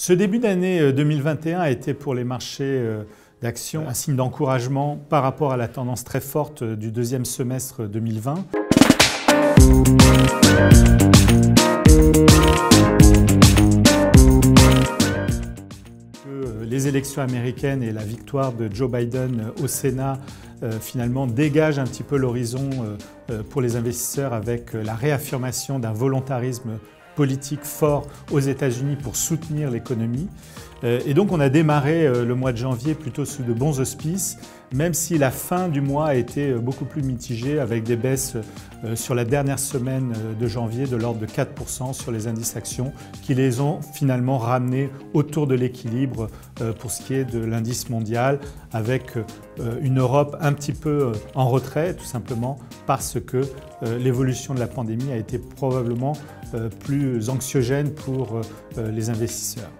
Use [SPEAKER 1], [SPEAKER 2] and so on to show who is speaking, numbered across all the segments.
[SPEAKER 1] Ce début d'année 2021 a été pour les marchés d'actions un signe d'encouragement par rapport à la tendance très forte du deuxième semestre 2020. Les élections américaines et la victoire de Joe Biden au Sénat finalement dégagent un petit peu l'horizon pour les investisseurs avec la réaffirmation d'un volontarisme politique fort aux États-Unis pour soutenir l'économie. Et donc on a démarré le mois de janvier plutôt sous de bons auspices, même si la fin du mois a été beaucoup plus mitigée avec des baisses sur la dernière semaine de janvier de l'ordre de 4% sur les indices actions qui les ont finalement ramenés autour de l'équilibre pour ce qui est de l'indice mondial avec une Europe un petit peu en retrait tout simplement parce que l'évolution de la pandémie a été probablement plus anxiogène pour les investisseurs.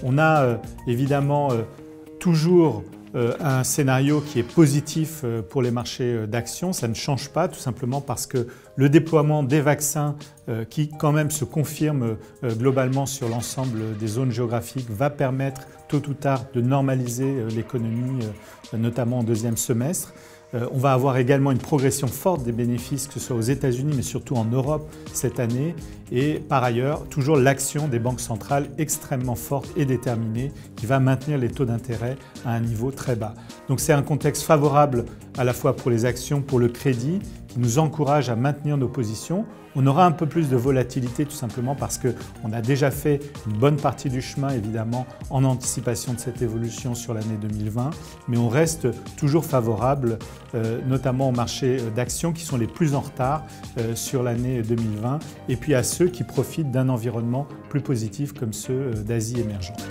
[SPEAKER 1] On a évidemment toujours un scénario qui est positif pour les marchés d'actions. Ça ne change pas tout simplement parce que le déploiement des vaccins qui quand même se confirme globalement sur l'ensemble des zones géographiques va permettre tôt ou tard de normaliser l'économie, notamment au deuxième semestre. On va avoir également une progression forte des bénéfices, que ce soit aux États-Unis mais surtout en Europe cette année. Et par ailleurs, toujours l'action des banques centrales extrêmement forte et déterminée qui va maintenir les taux d'intérêt à un niveau très bas. Donc c'est un contexte favorable à la fois pour les actions, pour le crédit, qui nous encourage à maintenir nos positions. On aura un peu plus de volatilité tout simplement parce qu'on a déjà fait une bonne partie du chemin évidemment en anticipation de cette évolution sur l'année 2020, mais on reste toujours favorable notamment aux marchés d'actions qui sont les plus en retard sur l'année 2020 et puis à ceux qui profitent d'un environnement plus positif comme ceux d'Asie émergente.